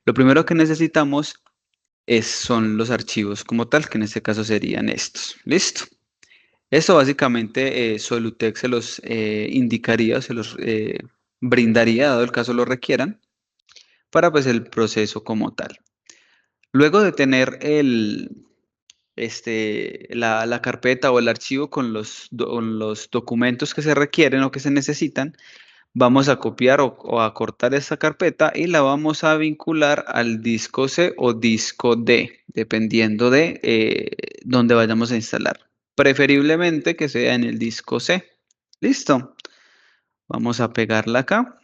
Lo primero que necesitamos son los archivos como tal, que en este caso serían estos. ¿Listo? Eso básicamente Solutex se los indicaría, se los brindaría, dado el caso lo requieran, para pues el proceso como tal. Luego de tener la carpeta o el archivo con con los documentos que se requieren o que se necesitan, vamos a copiar o a cortar esta carpeta y la vamos a vincular al disco C o disco D, dependiendo de dónde vayamos a instalar. Preferiblemente que sea en el disco C. Listo. Vamos a pegarla acá.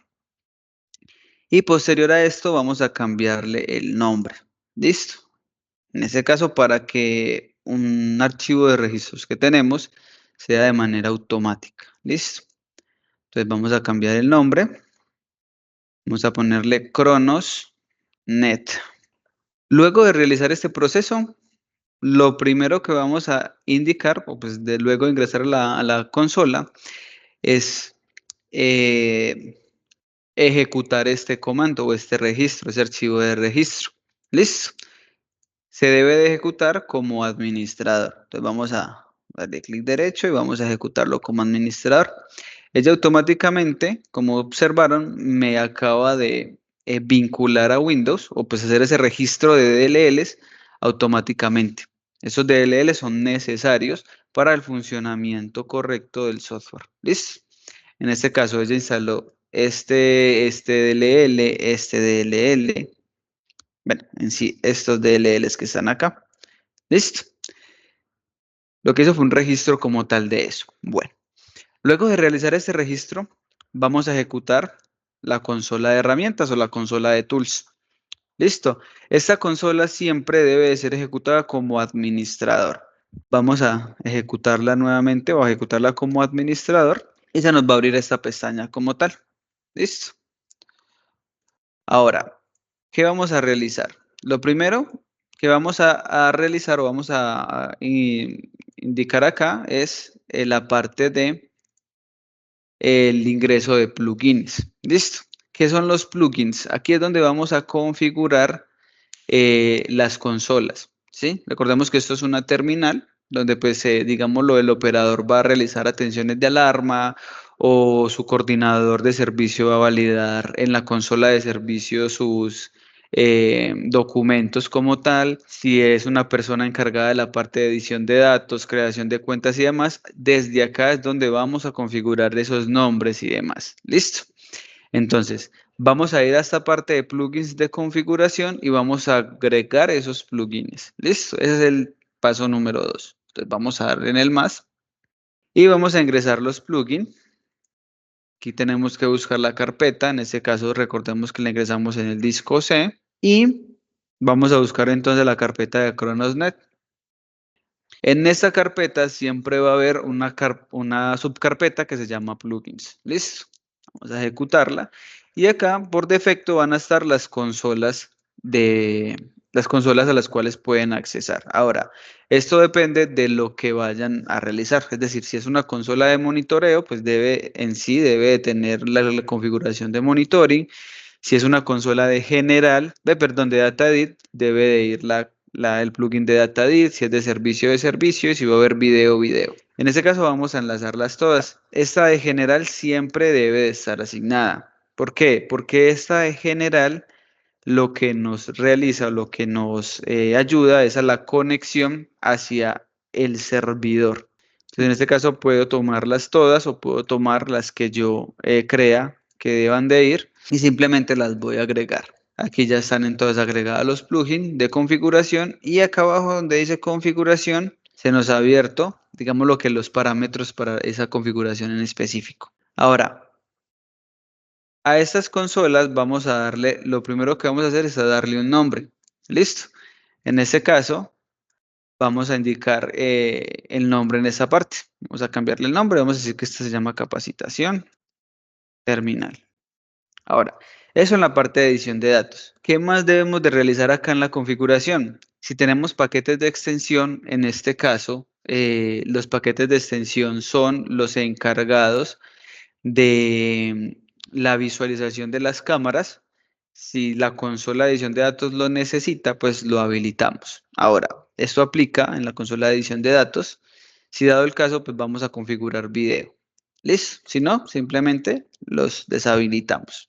Y posterior a esto vamos a cambiarle el nombre. Listo. En este caso, para que un archivo de registros que tenemos sea de manera automática. Listo. Entonces vamos a cambiar el nombre. Vamos a ponerle Cronos.net. Luego de realizar este proceso, lo primero que vamos a indicar, o pues de luego de ingresar a la consola, es ejecutar este comando o este registro, ese archivo de registro. Listo. Se debe de ejecutar como administrador. Entonces vamos a darle clic derecho y vamos a ejecutarlo como administrador. Ella automáticamente, como observaron, me acaba de vincular a Windows o pues hacer ese registro de DLLs automáticamente. Esos DLLs son necesarios para el funcionamiento correcto del software. ¿Listo? En este caso ella instaló este DLL, este DLL. Bueno, en sí, estos DLLs que están acá. ¿Listo? Lo que hizo fue un registro como tal de eso. Bueno, luego de realizar este registro, vamos a ejecutar la consola de herramientas o la consola de tools. Listo. Esta consola siempre debe de ser ejecutada como administrador. Vamos a ejecutarla nuevamente o a ejecutarla como administrador y se nos va a abrir esta pestaña como tal. Listo. Ahora, ¿qué vamos a realizar? Lo primero que vamos a realizar o vamos a indicar acá es la parte de el ingreso de plugins. ¿Listo? ¿Qué son los plugins? Aquí es donde vamos a configurar las consolas. ¿Sí? Recordemos que esto es una terminal donde pues digámoslo el operador va a realizar atenciones de alarma o su coordinador de servicio va a validar en la consola de servicio sus documentos como tal. Si es una persona encargada de la parte de edición de datos, creación de cuentas y demás, desde acá es donde vamos a configurar esos nombres y demás. ¿Listo? Entonces, vamos a ir a esta parte de plugins de configuración y vamos a agregar esos plugins. ¿Listo? Ese es el paso número 2. Entonces, vamos a darle en el más y vamos a ingresar los plugins. Aquí tenemos que buscar la carpeta. En este caso, recordemos que la ingresamos en el disco C y vamos a buscar entonces la carpeta de Cronos.net. En esta carpeta siempre va a haber una subcarpeta que se llama plugins. ¿Listo? Vamos a ejecutarla. Y acá por defecto van a estar las consolas a las cuales pueden accesar. Ahora, esto depende de lo que vayan a realizar. Es decir, si es una consola de monitoreo, pues debe de tener la configuración de monitoring. Si es una consola de perdón, de DataEdit, debe de ir el plugin de DataEdit. Si es de servicio, y si va a haber video. En este caso vamos a enlazarlas todas. Esta de general siempre debe de estar asignada. ¿Por qué? Porque esta de general lo que nos realiza, lo que nos ayuda es a la conexión hacia el servidor. Entonces, en este caso puedo tomarlas todas o puedo tomar las que yo crea que deban de ir y simplemente las voy a agregar. Aquí ya están entonces agregadas los plugins de configuración y acá abajo donde dice configuración se nos ha abierto, digamos lo que los parámetros para esa configuración en específico. Ahora, a estas consolas vamos a darle, lo primero que vamos a hacer es a darle un nombre. Listo. En este caso, vamos a indicar el nombre en esa parte. Vamos a cambiarle el nombre. Vamos a decir que esta se llama capacitación terminal. Ahora, eso en la parte de edición de datos. ¿Qué más debemos de realizar acá en la configuración? Si tenemos paquetes de extensión, en este caso, los paquetes de extensión son los encargados de la visualización de las cámaras. Si la consola de edición de datos lo necesita, pues lo habilitamos. Ahora, esto aplica en la consola de edición de datos. Si dado el caso, pues vamos a configurar video. ¿Listo? Si no, simplemente los deshabilitamos.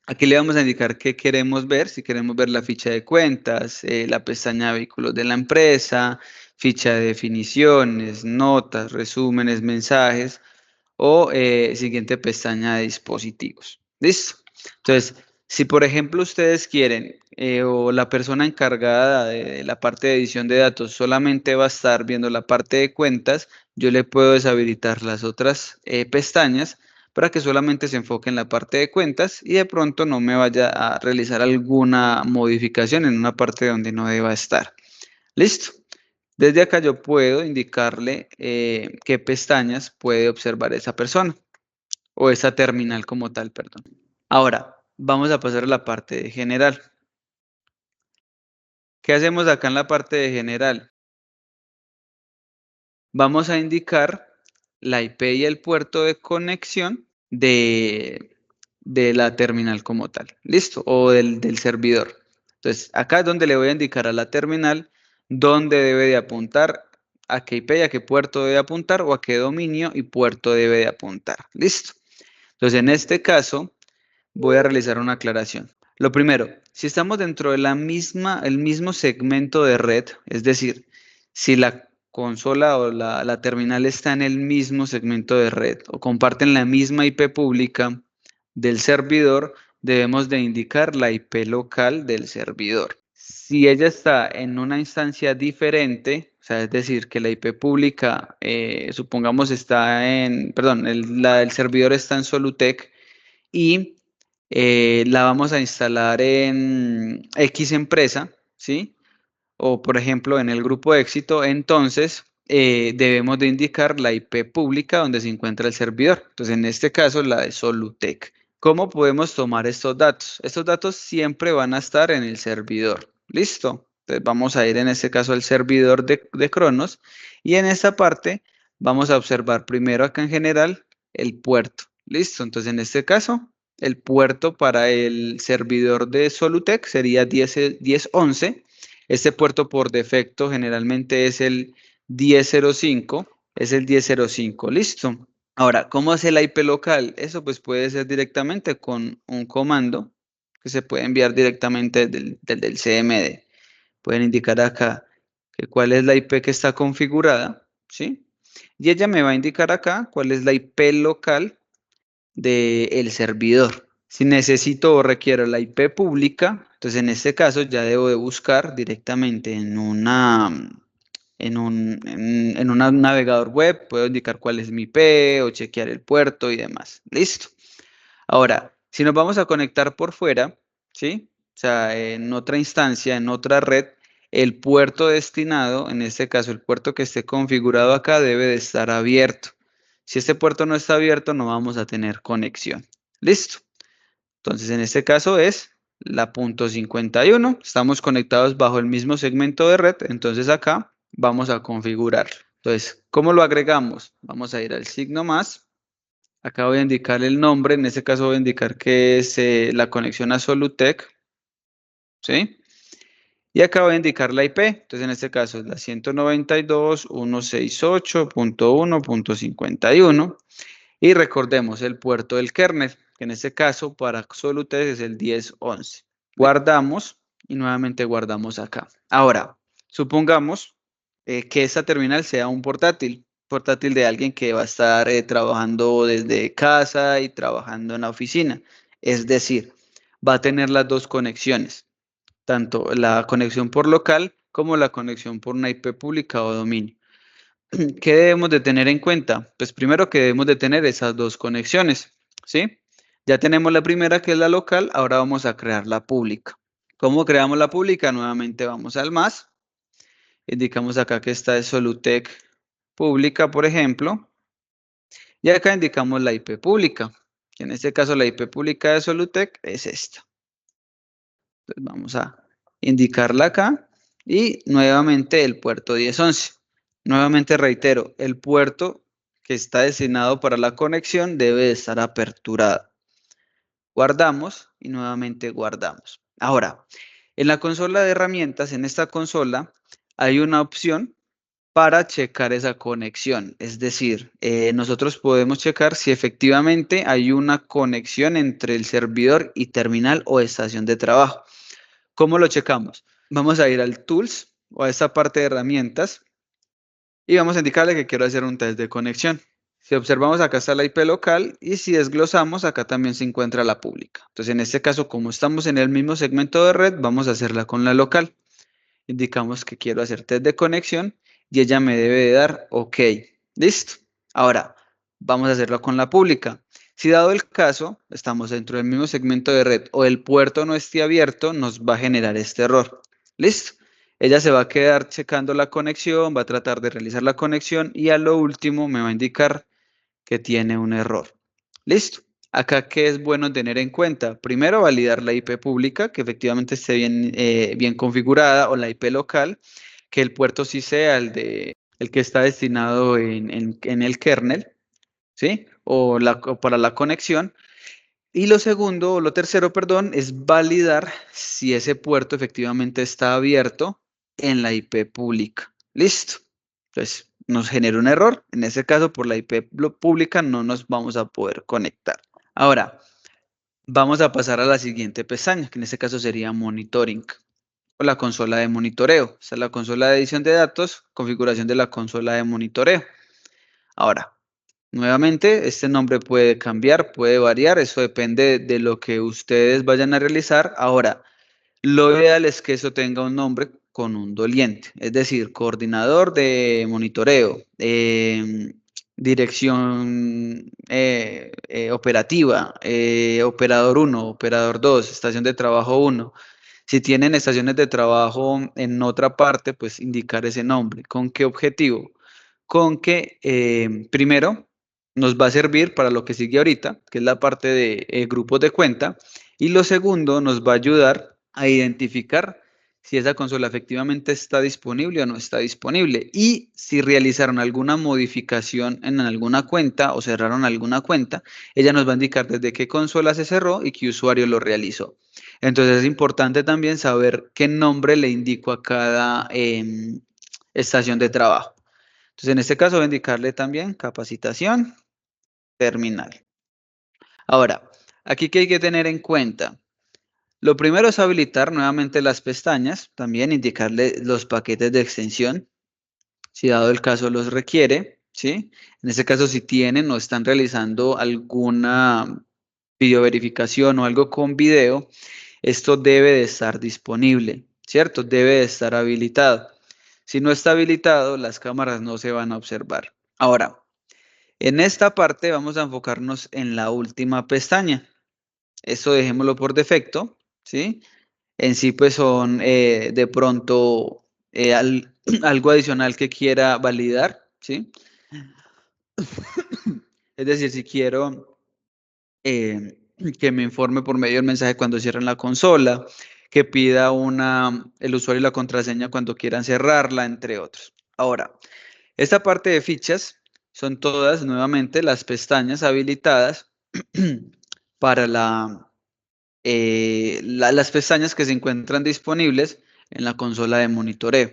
Aquí le vamos a indicar qué queremos ver, si queremos ver la ficha de cuentas, la pestaña de vehículos de la empresa, ficha de definiciones, notas, resúmenes, mensajes o siguiente pestaña de dispositivos. ¿Listo? Entonces, si por ejemplo ustedes quieren o la persona encargada de la parte de edición de datos solamente va a estar viendo la parte de cuentas, yo le puedo deshabilitar las otras pestañas para que solamente se enfoque en la parte de cuentas y de pronto no me vaya a realizar alguna modificación en una parte donde no deba estar. ¿Listo? Desde acá yo puedo indicarle qué pestañas puede observar esa persona o esa terminal como tal, perdón. Ahora, vamos a pasar a la parte de general. ¿Qué hacemos acá en la parte de general? Vamos a indicar la IP y el puerto de conexión de la terminal como tal. ¿Listo? O del servidor. Entonces, acá es donde le voy a indicar a la terminal dónde debe de apuntar, a qué IP y a qué puerto debe apuntar o a qué dominio y puerto debe de apuntar. ¿Listo? Entonces, en este caso, voy a realizar una aclaración. Lo primero, si estamos dentro de el mismo segmento de red, es decir, si la consola o la terminal está en el mismo segmento de red o comparten la misma IP pública del servidor, debemos de indicar la IP local del servidor. Si ella está en una instancia diferente, o sea, es decir, que la IP pública, supongamos está perdón, el servidor está en Solutec y la vamos a instalar en X empresa, ¿sí? O por ejemplo en el grupo de éxito, entonces debemos de indicar la IP pública donde se encuentra el servidor. Entonces en este caso la de Solutec. ¿Cómo podemos tomar estos datos? Estos datos siempre van a estar en el servidor. ¿Listo? Entonces vamos a ir en este caso al servidor de Cronos y en esta parte vamos a observar primero acá en general el puerto. ¿Listo? Entonces en este caso el puerto para el servidor de Solutec sería 1011. Este puerto por defecto generalmente es el 1005, es el 1005, listo. Ahora, ¿cómo hace la IP local? Eso pues puede ser directamente con un comando que se puede enviar directamente del CMD. Pueden indicar acá que cuál es la IP que está configurada, ¿sí? Y ella me va a indicar acá cuál es la IP local del servidor. Si necesito o requiero la IP pública, entonces en este caso ya debo de buscar directamente en un navegador web, puedo indicar cuál es mi IP o chequear el puerto y demás. Listo. Ahora, si nos vamos a conectar por fuera, ¿sí? O sea, en otra instancia, en otra red, el puerto destinado, en este caso el puerto que esté configurado acá, debe de estar abierto. Si este puerto no está abierto, no vamos a tener conexión. Listo. Entonces, en este caso es la punto 51. Estamos conectados bajo el mismo segmento de red. Entonces, acá vamos a configurarlo. Entonces, ¿cómo lo agregamos? Vamos a ir al signo más. Acá voy a indicar el nombre. En este caso voy a indicar que es la conexión a Solutec. ¿Sí? Y acá voy a indicar la IP. Entonces, en este caso es la 192.168.1.51. Y recordemos el puerto del kernel, que en este caso para Solutec es el 1011. Guardamos y nuevamente guardamos acá. Ahora, supongamos que esta terminal sea un portátil de alguien que va a estar trabajando desde casa y trabajando en la oficina. Es decir, va a tener las dos conexiones, tanto la conexión por local como la conexión por una IP pública o dominio. ¿Qué debemos de tener en cuenta? Pues primero que debemos de tener esas dos conexiones, ¿sí? Ya tenemos la primera que es la local, ahora vamos a crear la pública. ¿Cómo creamos la pública? Nuevamente vamos al más, indicamos acá que esta es Solutec pública, por ejemplo, y acá indicamos la IP pública, que en este caso la IP pública de Solutec es esta. Entonces vamos a indicarla acá y nuevamente el puerto 1011. Nuevamente reitero, el puerto que está destinado para la conexión debe estar aperturado. Guardamos y nuevamente guardamos. Ahora, en la consola de herramientas, en esta consola, hay una opción para checar esa conexión. Es decir, nosotros podemos checar si efectivamente hay una conexión entre el servidor y terminal o estación de trabajo. ¿Cómo lo checamos? Vamos a ir al Tools o a esta parte de herramientas y vamos a indicarle que quiero hacer un test de conexión. Si observamos, acá está la IP local y si desglosamos, acá también se encuentra la pública. Entonces, en este caso, como estamos en el mismo segmento de red, vamos a hacerla con la local. Indicamos que quiero hacer test de conexión y ella me debe de dar OK. ¿Listo? Ahora, vamos a hacerlo con la pública. Si dado el caso, estamos dentro del mismo segmento de red o el puerto no esté abierto, nos va a generar este error. ¿Listo? Ella se va a quedar checando la conexión, va a tratar de realizar la conexión y a lo último me va a indicar que tiene un error. ¿Listo? Acá, ¿qué es bueno tener en cuenta? Primero, validar la IP pública, que efectivamente esté bien configurada, o la IP local, que el puerto sí sea el que está destinado en el kernel, ¿sí? O para la conexión. Y lo segundo, o lo tercero, perdón, es validar si ese puerto efectivamente está abierto en la IP pública. Listo. Entonces, nos genera un error. En ese caso, por la IP pública no nos vamos a poder conectar. Ahora, vamos a pasar a la siguiente pestaña, que en este caso sería Monitoring, o la consola de monitoreo. Esta es la consola de edición de datos, configuración de la consola de monitoreo. Ahora, nuevamente, este nombre puede cambiar, puede variar, eso depende de lo que ustedes vayan a realizar. Ahora, lo ideal es que eso tenga un nombre con un doliente, es decir, coordinador de monitoreo, dirección operativa, operador 1, operador 2, estación de trabajo 1. Si tienen estaciones de trabajo en otra parte, pues indicar ese nombre. ¿Con qué objetivo? Con que primero nos va a servir para lo que sigue ahorita, que es la parte de grupos de cuenta, y lo segundo nos va a ayudar a identificar si esa consola efectivamente está disponible o no está disponible y si realizaron alguna modificación en alguna cuenta o cerraron alguna cuenta, ella nos va a indicar desde qué consola se cerró y qué usuario lo realizó. Entonces es importante también saber qué nombre le indico a cada estación de trabajo. Entonces en este caso voy a indicarle también capacitación terminal. Ahora, aquí que hay que tener en cuenta. Lo primero es habilitar nuevamente las pestañas, también indicarle los paquetes de extensión, si dado el caso los requiere, ¿sí? En este caso, si tienen o están realizando alguna videoverificación o algo con video, esto debe de estar disponible, ¿cierto? Debe de estar habilitado. Si no está habilitado, las cámaras no se van a observar. Ahora, en esta parte vamos a enfocarnos en la última pestaña. Esto dejémoslo por defecto, ¿sí? En sí, pues son de pronto algo adicional que quiera validar, ¿sí? Es decir, si quiero eh, que me informe por medio del mensaje cuando cierren la consola, que pida el usuario y la contraseña cuando quieran cerrarla, entre otros. Ahora, esta parte de fichas son todas nuevamente las pestañas habilitadas para las pestañas que se encuentran disponibles en la consola de monitoreo.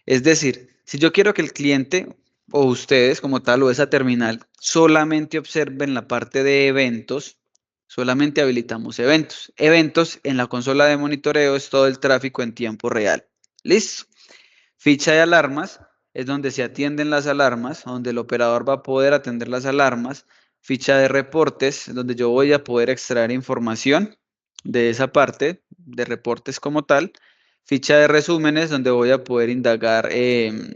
Es decir, si yo quiero que el cliente o ustedes como tal o esa terminal solamente observen la parte de eventos, solamente habilitamos eventos. Eventos en la consola de monitoreo es todo el tráfico en tiempo real. ¿Listo? Ficha de alarmas es donde se atienden las alarmas, donde el operador va a poder atender las alarmas. Ficha de reportes, donde yo voy a poder extraer información de esa parte, de reportes como tal. Ficha de resúmenes, donde voy a poder indagar em,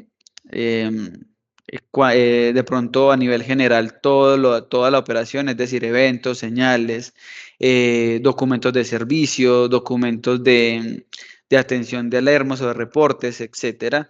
de pronto a nivel general toda la operación, es decir, eventos, señales, documentos de servicio, documentos de atención de alarmas o de reportes, etcétera.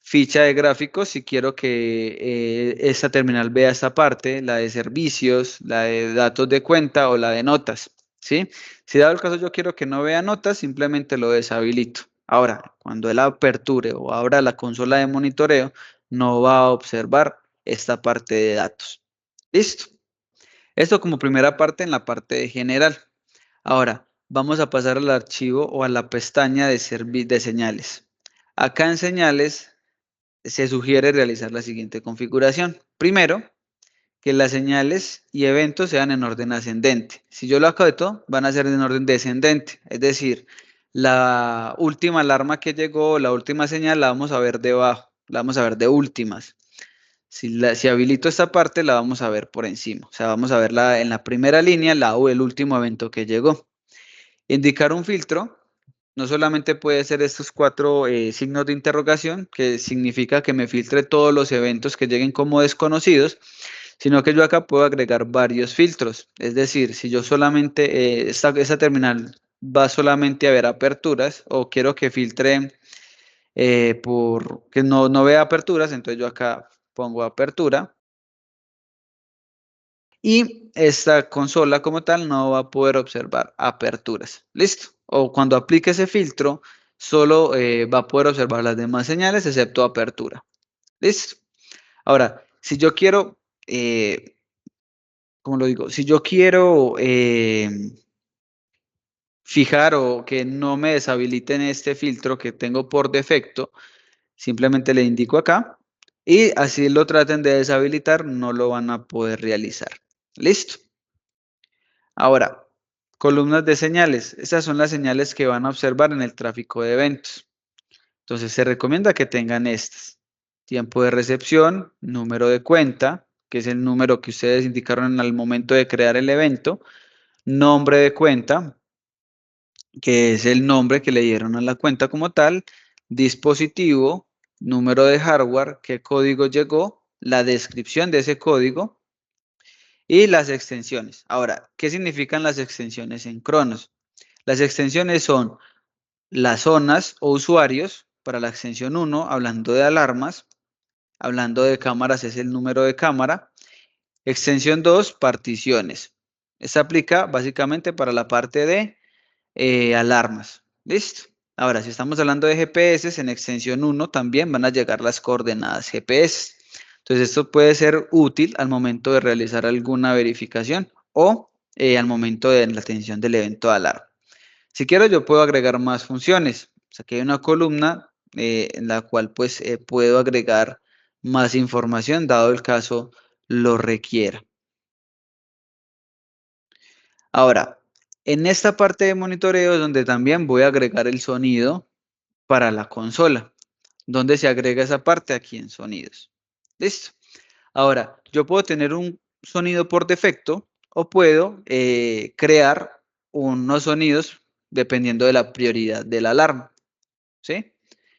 Ficha de gráficos, si quiero que esta terminal vea esta parte, la de servicios, la de datos de cuenta o la de notas, ¿sí? Si dado el caso yo quiero que no vea notas, simplemente lo deshabilito. Ahora, cuando él aperture o abra la consola de monitoreo, no va a observar esta parte de datos. ¿Listo? Esto como primera parte en la parte de general. Ahora, vamos a pasar al archivo o a la pestaña de señales. Acá en señales se sugiere realizar la siguiente configuración. Primero, que las señales y eventos sean en orden ascendente. Si yo lo hago de todo, van a ser en orden descendente. Es decir, la última alarma que llegó, la última señal, la vamos a ver debajo, la vamos a ver de últimas. Si habilito esta parte, la vamos a ver por encima. O sea, vamos a verla en la primera línea, el último evento que llegó. Indicar un filtro no solamente puede ser estos cuatro signos de interrogación, que significa que me filtre todos los eventos que lleguen como desconocidos, sino que yo acá puedo agregar varios filtros. Es decir, si yo solamente, esta terminal va solamente a ver aperturas o quiero que filtre que no vea aperturas, entonces yo acá pongo apertura. Y esta consola como tal no va a poder observar aperturas. ¿Listo? O cuando aplique ese filtro, solo va a poder observar las demás señales excepto apertura. ¿Listo? Ahora, si yo quiero, ¿cómo lo digo? Si yo quiero fijar o que no me deshabiliten este filtro que tengo por defecto, simplemente le indico acá y así lo traten de deshabilitar, no lo van a poder realizar. ¿Listo? Ahora, columnas de señales. Estas son las señales que van a observar en el tráfico de eventos. Entonces, se recomienda que tengan estas. Tiempo de recepción, número de cuenta, que es el número que ustedes indicaron al momento de crear el evento. Nombre de cuenta, que es el nombre que le dieron a la cuenta como tal. Dispositivo, número de hardware, qué código llegó, la descripción de ese código y las extensiones. Ahora, ¿qué significan las extensiones en Cronos? Las extensiones son las zonas o usuarios para la extensión 1, hablando de alarmas, hablando de cámaras es el número de cámara. Extensión 2, particiones. Esta aplica básicamente para la parte de alarmas. ¿Listo? Ahora, si estamos hablando de GPS, en extensión 1 también van a llegar las coordenadas GPS. Entonces, esto puede ser útil al momento de realizar alguna verificación o al momento de la atención del evento de alarma. Si quiero, yo puedo agregar más funciones. O sea, aquí hay una columna en la cual pues puedo agregar más información, dado el caso lo requiera. Ahora, en esta parte de monitoreo es donde también voy a agregar el sonido para la consola. ¿Dónde se agrega esa parte? Aquí en sonidos. ¿Listo? Ahora, yo puedo tener un sonido por defecto o puedo crear unos sonidos dependiendo de la prioridad de la alarma. ¿Sí?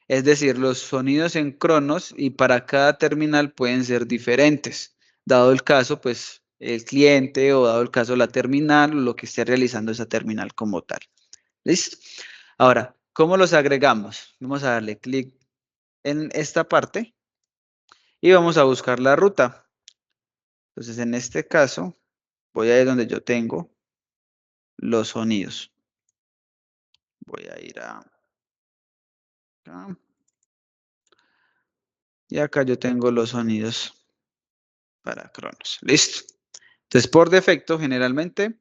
Es decir, los sonidos en cronos y para cada terminal pueden ser diferentes, dado el caso, pues, el cliente o dado el caso la terminal o lo que esté realizando esa terminal como tal. ¿Listo? Ahora, ¿cómo los agregamos? Vamos a darle clic en esta parte y vamos a buscar la ruta. Entonces, en este caso, voy a ir donde yo tengo los sonidos. Voy a ir a acá. Y acá yo tengo los sonidos para Cronos. Listo. Entonces, por defecto, generalmente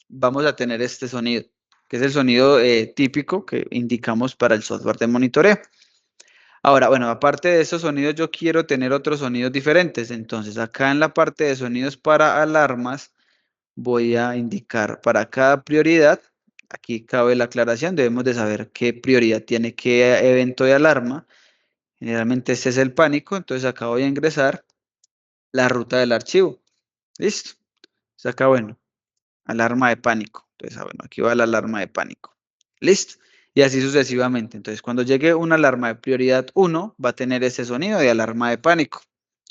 vamos a tener este sonido, que es el sonido típico que indicamos para el software de monitoreo. Ahora, bueno, aparte de esos sonidos, yo quiero tener otros sonidos diferentes. Entonces, acá en la parte de sonidos para alarmas, voy a indicar para cada prioridad. Aquí cabe la aclaración, debemos de saber qué prioridad tiene qué evento de alarma. Generalmente este es el pánico, entonces acá voy a ingresar la ruta del archivo. ¿Listo? Entonces acá, bueno, alarma de pánico. Entonces, bueno, aquí va la alarma de pánico. ¿Listo? Y así sucesivamente. Entonces, cuando llegue una alarma de prioridad 1, va a tener ese sonido de alarma de pánico.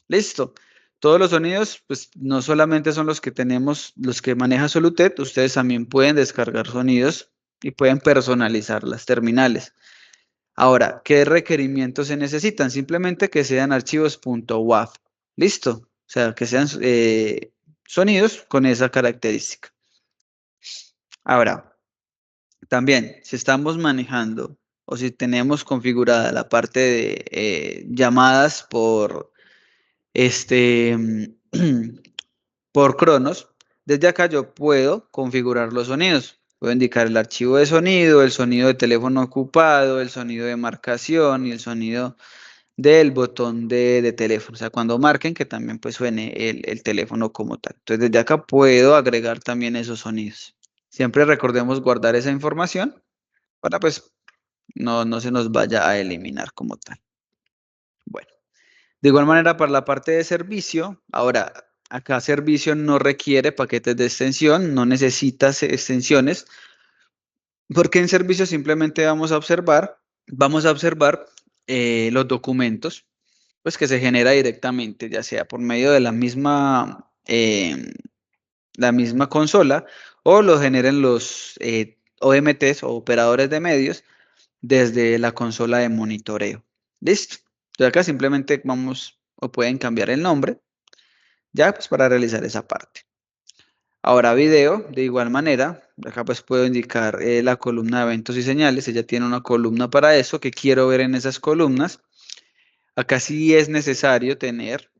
¿Listo? Todos los sonidos, pues no solamente son los que tenemos, los que maneja Solutet, ustedes también pueden descargar sonidos y pueden personalizar las terminales. Ahora, ¿qué requerimientos se necesitan? Simplemente que sean archivos .wav. ¿Listo? O sea, que sean sonidos con esa característica. Ahora, también, si estamos manejando o si tenemos configurada la parte de llamadas por este por Cronos, desde acá yo puedo configurar los sonidos. Puedo indicar el archivo de sonido, el sonido de teléfono ocupado, el sonido de marcación y el sonido del botón de teléfono. O sea, cuando marquen que también pues suene el teléfono como tal. Entonces desde acá puedo agregar también esos sonidos. Siempre recordemos guardar esa información para pues no se nos vaya a eliminar como tal. Bueno, de igual manera para la parte de servicio, ahora acá servicio no requiere paquetes de extensión, no necesitas extensiones, porque en servicio simplemente vamos a observar los documentos pues que se genera directamente, ya sea por medio de la misma consola o lo generen los OMTs o operadores de medios desde la consola de monitoreo. Listo. Entonces acá simplemente vamos o pueden cambiar el nombre ya pues para realizar esa parte. Ahora video, de igual manera, acá pues puedo indicar la columna de eventos y señales, ella tiene una columna para eso, que quiero ver en esas columnas. Acá sí es necesario tener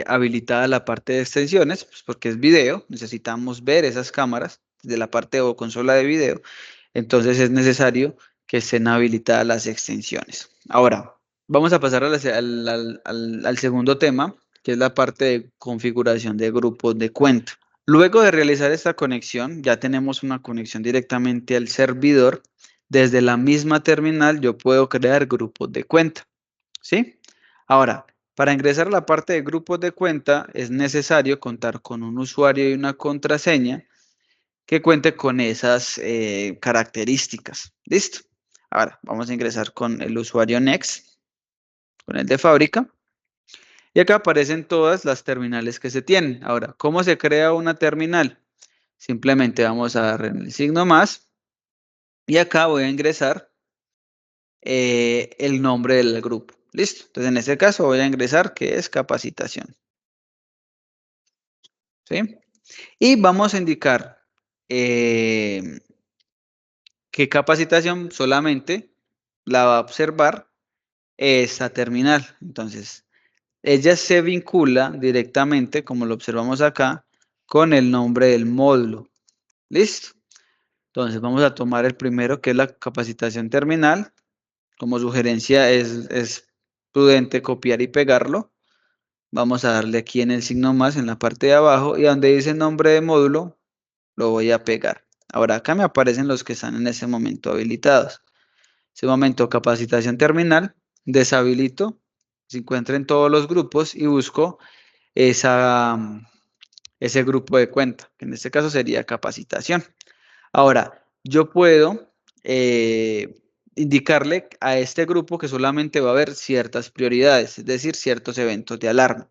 habilitada la parte de extensiones, pues porque es video, necesitamos ver esas cámaras de la parte o consola de video, entonces es necesario que estén habilitadas las extensiones. Ahora, vamos a pasar al segundo tema, que es la parte de configuración de grupos de cuenta. Luego de realizar esta conexión, ya tenemos una conexión directamente al servidor. Desde la misma terminal yo puedo crear grupos de cuenta, ¿sí? Ahora, para ingresar a la parte de grupos de cuenta es necesario contar con un usuario y una contraseña que cuente con esas características. ¿Listo? Ahora, vamos a ingresar con el usuario Next, con el de fábrica. Y acá aparecen todas las terminales que se tienen. Ahora, ¿cómo se crea una terminal? Simplemente vamos a dar en el signo más y acá voy a ingresar el nombre del grupo. Listo. Entonces, en este caso voy a ingresar que es capacitación. ¿Sí? Y vamos a indicar que capacitación solamente la va a observar esta terminal. Entonces, ella se vincula directamente, como lo observamos acá, con el nombre del módulo. ¿Listo? Entonces, vamos a tomar el primero, que es la capacitación terminal. Como sugerencia es prudente copiar y pegarlo. Vamos a darle aquí en el signo más en la parte de abajo y donde dice nombre de módulo, lo voy a pegar. Ahora acá me aparecen los que están en ese momento habilitados. Ese momento capacitación terminal, deshabilito, se encuentra en todos los grupos y busco ese grupo de cuenta, que en este caso sería capacitación. Ahora, yo puedo indicarle a este grupo que solamente va a haber ciertas prioridades, es decir, ciertos eventos de alarma.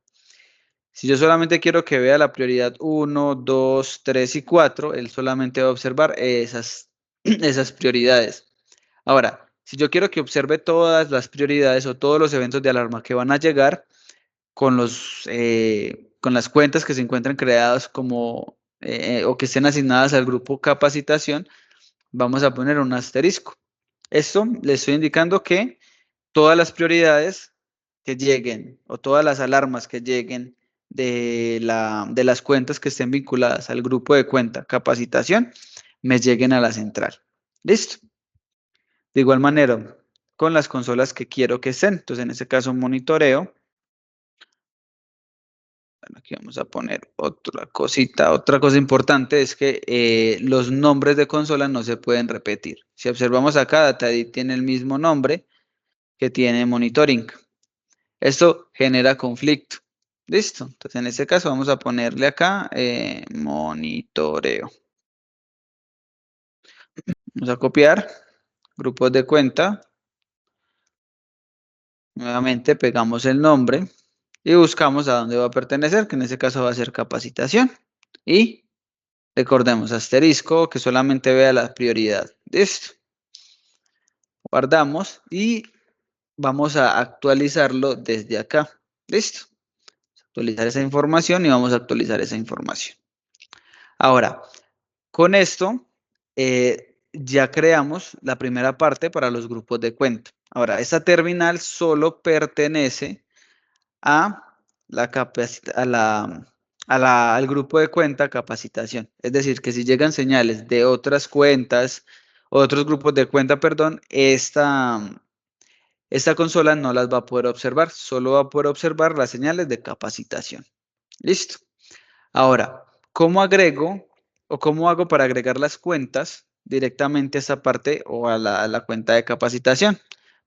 Si yo solamente quiero que vea la prioridad 1, 2, 3 y 4, él solamente va a observar esas prioridades. Ahora, si yo quiero que observe todas las prioridades o todos los eventos de alarma que van a llegar con las cuentas que se encuentran creadas o que estén asignadas al grupo capacitación, vamos a poner un asterisco. Esto le estoy indicando que todas las prioridades que lleguen o todas las alarmas que lleguen de las cuentas que estén vinculadas al grupo de cuenta capacitación me lleguen a la central. ¿Listo? De igual manera, con las consolas que quiero que estén. Entonces, en este caso, monitoreo. Bueno, aquí vamos a poner otra cosita. Otra cosa importante es que los nombres de consola no se pueden repetir. Si observamos acá, DataEdit tiene el mismo nombre que tiene Monitoring. Esto genera conflicto. Listo. Entonces, en este caso, vamos a ponerle acá monitoreo. Vamos a copiar grupos de cuenta. Nuevamente pegamos el nombre y buscamos a dónde va a pertenecer, que en este caso va a ser capacitación. Y recordemos, asterisco, que solamente vea la prioridad. Listo. Guardamos y vamos a actualizarlo desde acá. Listo. Actualizar esa información y vamos a actualizar esa información. Ahora, con esto ya creamos la primera parte para los grupos de cuenta. Ahora, esta terminal solo pertenece a al grupo de cuenta capacitación. Es decir, que si llegan señales de otras cuentas, otros grupos de cuenta, perdón, esta consola no las va a poder observar, solo va a poder observar las señales de capacitación. Listo. Ahora, ¿cómo agrego o cómo hago para agregar las cuentas directamente a esta parte o a la cuenta de capacitación?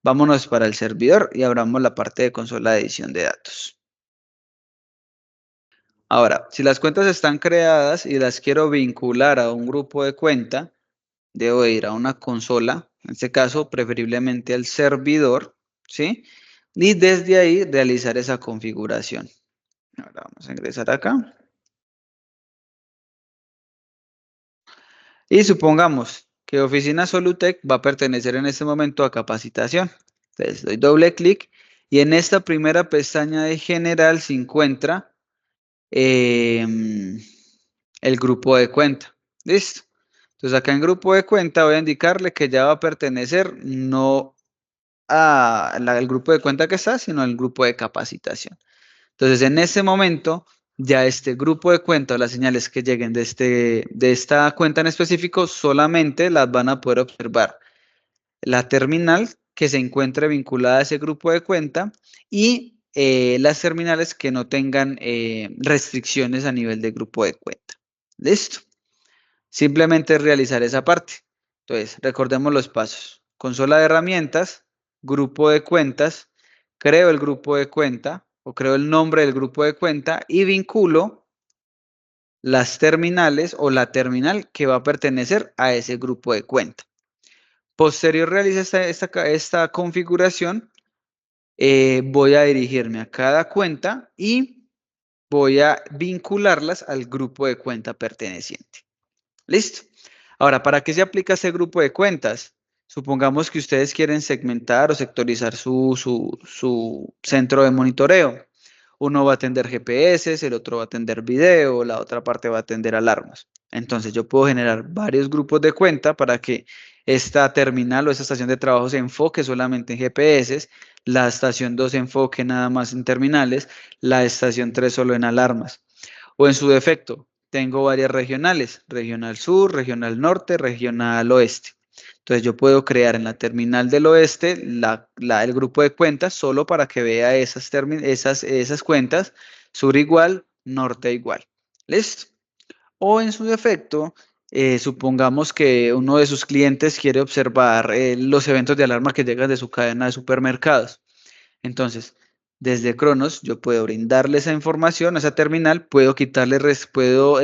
Vámonos para el servidor y abramos la parte de consola de edición de datos. Ahora, si las cuentas están creadas y las quiero vincular a un grupo de cuenta, debo ir a una consola, en este caso preferiblemente al servidor, ¿sí? Y desde ahí realizar esa configuración. Ahora vamos a ingresar acá. Y supongamos que Oficina Solutec va a pertenecer en este momento a capacitación. Entonces doy doble clic y en esta primera pestaña de general se encuentra el grupo de cuenta. ¿Listo? Entonces acá en grupo de cuenta voy a indicarle que ya va a pertenecer no al grupo de cuenta que está, sino al grupo de capacitación. Entonces en ese momento ya este grupo de cuenta o las señales que lleguen de esta cuenta en específico solamente las van a poder observar la terminal que se encuentre vinculada a ese grupo de cuenta y las terminales que no tengan restricciones a nivel de grupo de cuenta. ¿Listo? Simplemente realizar esa parte. Entonces, recordemos los pasos. Consola de herramientas, grupo de cuentas, creo el grupo de cuenta o creo el nombre del grupo de cuenta y vinculo las terminales o la terminal que va a pertenecer a ese grupo de cuenta. Posterior realiza esta configuración, voy a dirigirme a cada cuenta y voy a vincularlas al grupo de cuenta perteneciente. ¿Listo? Ahora, ¿para qué se aplica este grupo de cuentas? Supongamos que ustedes quieren segmentar o sectorizar su centro de monitoreo. Uno va a atender GPS, el otro va a atender video, la otra parte va a atender alarmas. Entonces yo puedo generar varios grupos de cuenta para que esta terminal o esta estación de trabajo se enfoque solamente en GPS, la estación 2 se enfoque nada más en terminales, la estación 3 solo en alarmas. O en su defecto, tengo varias regionales, regional sur, regional norte, regional oeste. Entonces yo puedo crear en la terminal del oeste el grupo de cuentas solo para que vea esas cuentas, sur igual, norte igual. ¿Listo? O en su defecto, supongamos que uno de sus clientes quiere observar los eventos de alarma que llegan de su cadena de supermercados. Entonces, desde Cronos yo puedo brindarle esa información a esa terminal, puedo puedo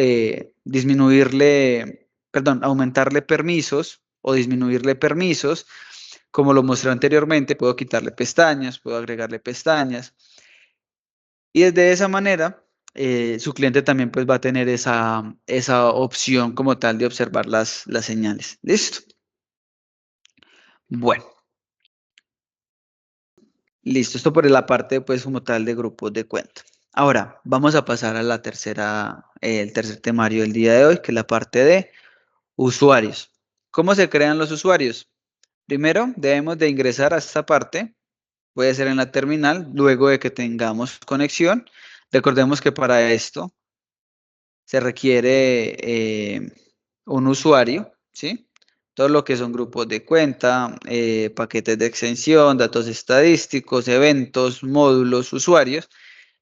disminuirle, perdón, aumentarle permisos o disminuirle permisos, como lo mostré anteriormente, puedo quitarle pestañas, puedo agregarle pestañas y de esa manera su cliente también pues va a tener esa opción como tal de observar las señales. ¿Listo? Bueno. Listo, esto por la parte pues como tal de grupos de cuenta. Ahora, vamos a pasar a la el tercer temario del día de hoy, que es la parte de usuarios. ¿Cómo se crean los usuarios? Primero, debemos de ingresar a esta parte, puede ser en la terminal, luego de que tengamos conexión. Recordemos que para esto se requiere un usuario, ¿sí? Todo lo que son grupos de cuenta, paquetes de extensión, datos estadísticos, eventos, módulos, usuarios,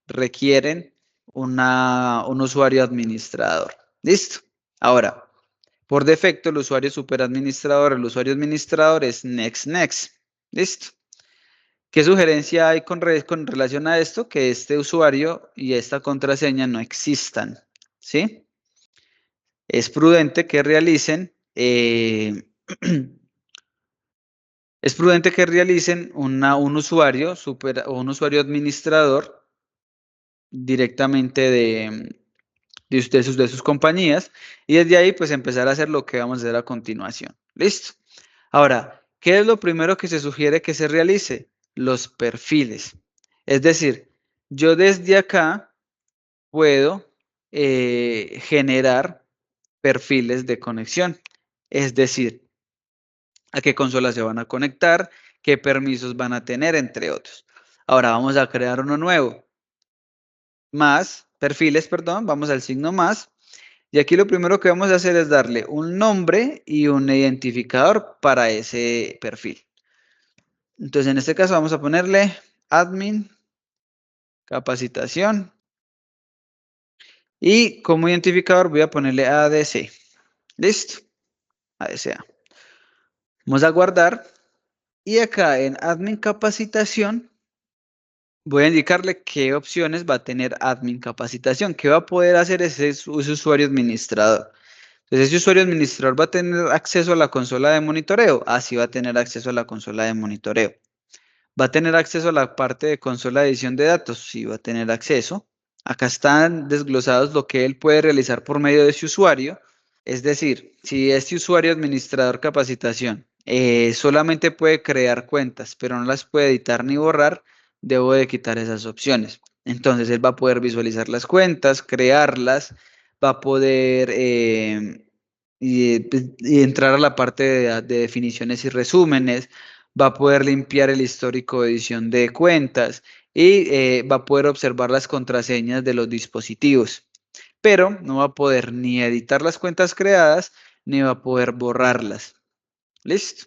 requieren un usuario administrador. ¿Listo? Ahora, por defecto, el usuario superadministrador, el usuario administrador es next. ¿Listo? ¿Qué sugerencia hay con relación a esto? Que este usuario y esta contraseña no existan. ¿Sí? Es prudente que realicen, es prudente que realicen un usuario o un usuario administrador directamente de sus compañías y desde ahí pues empezar a hacer lo que vamos a hacer a continuación. ¿Listo? Ahora, ¿qué es lo primero que se sugiere que se realice? Los perfiles. Es decir, yo desde acá puedo generar perfiles de conexión. Es decir, a qué consolas se van a conectar, qué permisos van a tener, entre otros. Ahora vamos a crear uno nuevo. Más perfiles, perdón, vamos al signo más. Y aquí lo primero que vamos a hacer es darle un nombre y un identificador para ese perfil. Entonces, en este caso vamos a ponerle admin, capacitación. Y como identificador voy a ponerle ADC. Listo. ADCA. Vamos a guardar. Y acá en admin capacitación voy a indicarle qué opciones va a tener admin capacitación. ¿Qué va a poder hacer ese usuario administrador? Entonces, ese usuario administrador va a tener acceso a la consola de monitoreo. Así va a tener acceso a la consola de monitoreo. ¿Va a tener acceso a la parte de consola de edición de datos? Sí, va a tener acceso. Acá están desglosados lo que él puede realizar por medio de ese usuario. Es decir, si este usuario administrador capacitación solamente puede crear cuentas, pero no las puede editar ni borrar, debo de quitar esas opciones. Entonces él va a poder visualizar las cuentas, crearlas, va a poder y entrar a la parte de definiciones y resúmenes, va a poder limpiar el histórico de edición de cuentas y va a poder observar las contraseñas de los dispositivos, pero no va a poder ni editar las cuentas creadas ni va a poder borrarlas. ¿Listo?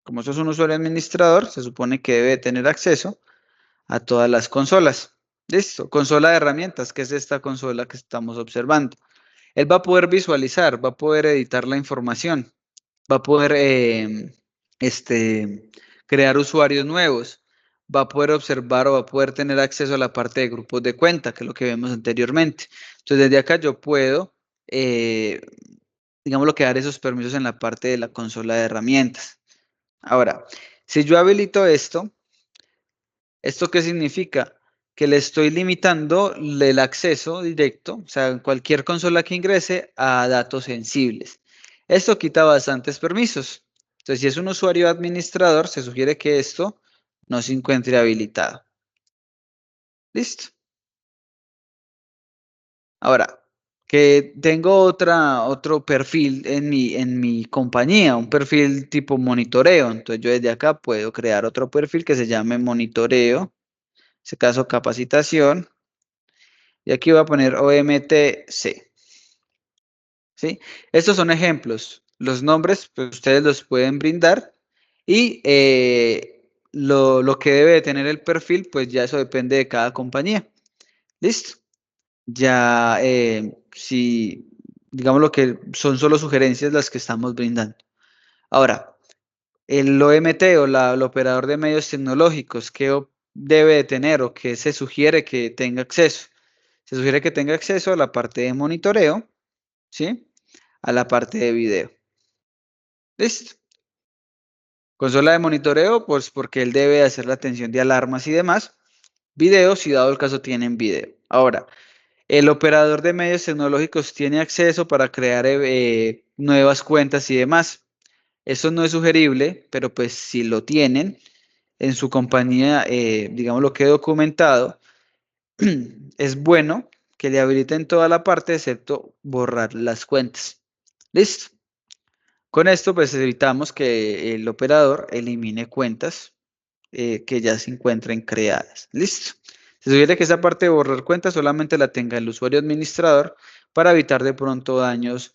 Como eso es un usuario administrador, se supone que debe tener acceso a todas las consolas. ¿Listo? Consola de herramientas, que es esta consola que estamos observando. Él va a poder visualizar, va a poder editar la información, va a poder crear usuarios nuevos, va a poder observar o va a poder tener acceso a la parte de grupos de cuenta, que es lo que vemos anteriormente. Entonces, desde acá yo puedo, digamos, dar esos permisos en la parte de la consola de herramientas. Ahora, si yo habilito esto, ¿esto qué significa? Que le estoy limitando el acceso directo, o sea, en cualquier consola que ingrese, a datos sensibles. Esto quita bastantes permisos. Entonces, si es un usuario administrador, se sugiere que esto no se encuentre habilitado. Listo. Ahora, que tengo otro perfil en mi compañía, un perfil tipo monitoreo. Entonces, yo desde acá puedo crear otro perfil que se llame monitoreo, en este caso capacitación. Y aquí voy a poner OMTC. ¿Sí? Estos son ejemplos. Los nombres, pues ustedes los pueden brindar. Y lo que debe de tener el perfil, pues ya eso depende de cada compañía. ¿Listo? Ya, si, digamos lo que son solo sugerencias las que estamos brindando. Ahora, el OMT o el operador de medios tecnológicos, ¿qué debe de tener o qué se sugiere que tenga acceso? Se sugiere que tenga acceso a la parte de monitoreo, ¿sí? A la parte de video. Listo. Consola de monitoreo, pues porque él debe hacer la atención de alarmas y demás. Video, si dado el caso tienen video. Ahora, el operador de medios tecnológicos tiene acceso para crear nuevas cuentas y demás. Eso no es sugerible, pero pues si lo tienen en su compañía, digamos lo que he documentado, es bueno que le habiliten toda la parte excepto borrar las cuentas. Listo. Con esto pues evitamos que el operador elimine cuentas que ya se encuentren creadas. Listo. Se sugiere que esa parte de borrar cuentas solamente la tenga el usuario administrador para evitar de pronto daños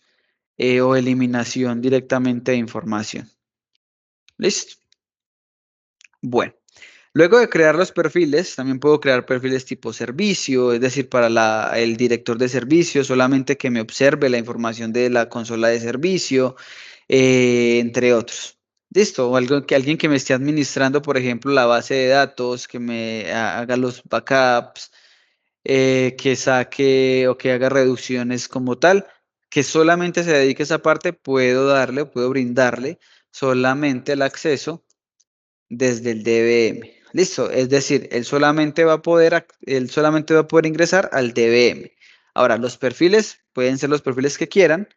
o eliminación directamente de información. Listo. Bueno. Luego de crear los perfiles, también puedo crear perfiles tipo servicio, es decir, para el director de servicio, solamente que me observe la información de la consola de servicio, entre otros. Listo, o alguien que me esté administrando, por ejemplo, la base de datos, que me haga los backups, que saque o que haga reducciones como tal, que solamente se dedique a esa parte, puedo darle o puedo brindarle solamente el acceso desde el DBM. Listo, es decir, él solamente va a poder ingresar al DBM. Ahora, los perfiles pueden ser los perfiles que quieran,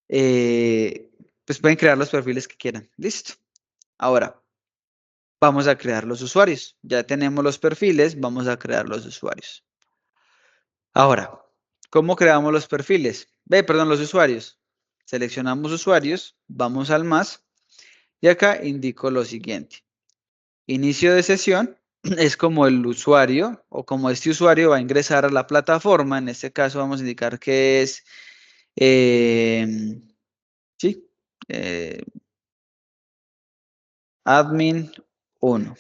eh, pues pueden crear los perfiles que quieran. Listo. Ahora, vamos a crear los usuarios. Ya tenemos los perfiles, vamos a crear los usuarios. Ahora, ¿cómo creamos los perfiles? Perdón, los usuarios. Seleccionamos usuarios, vamos al más y acá indico lo siguiente. Inicio de sesión. es como el usuario o como este usuario va a ingresar a la plataforma. En este caso vamos a indicar que es, sí, eh, admin 1.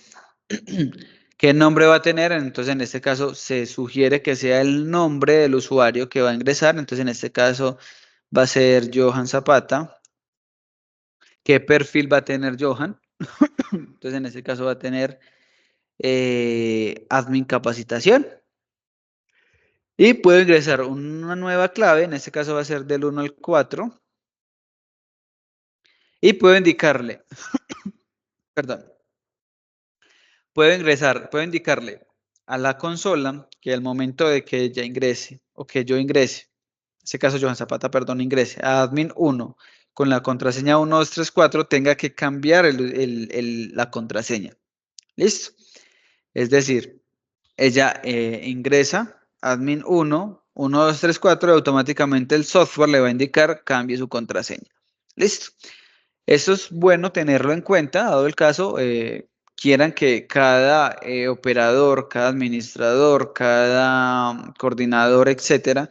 ¿Qué nombre va a tener? Entonces, en este caso, se sugiere que sea el nombre del usuario que va a ingresar. Entonces, en este caso, va a ser Johan Zapata. ¿Qué perfil va a tener Johan? Entonces, en este caso, va a tener admin capacitación. Y puedo ingresar una nueva clave. En este caso, va a ser del 1 al 4. Y puedo indicarle, perdón, puedo indicarle a la consola que al momento de que ella ingrese o que yo ingrese, en este caso Johan Zapata, perdón, ingrese a admin 1 con la contraseña 1234, tenga que cambiar la contraseña. ¿Listo? Es decir, ella ingresa admin 1, 1234 y automáticamente el software le va a indicar cambie su contraseña. ¿Listo? Eso es bueno tenerlo en cuenta, dado el caso, quieran que cada operador, cada administrador, cada coordinador, etcétera,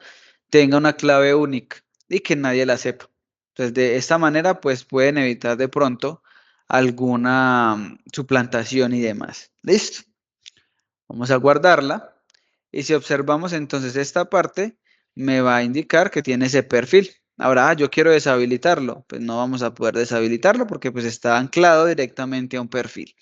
tenga una clave única y que nadie la sepa. Entonces, de esta manera, pues pueden evitar de pronto alguna suplantación y demás. ¿Listo? Vamos a guardarla. Y si observamos entonces esta parte, me va a indicar que tiene ese perfil. Ahora, yo quiero deshabilitarlo. Pues no vamos a poder deshabilitarlo porque pues está anclado directamente a un perfil.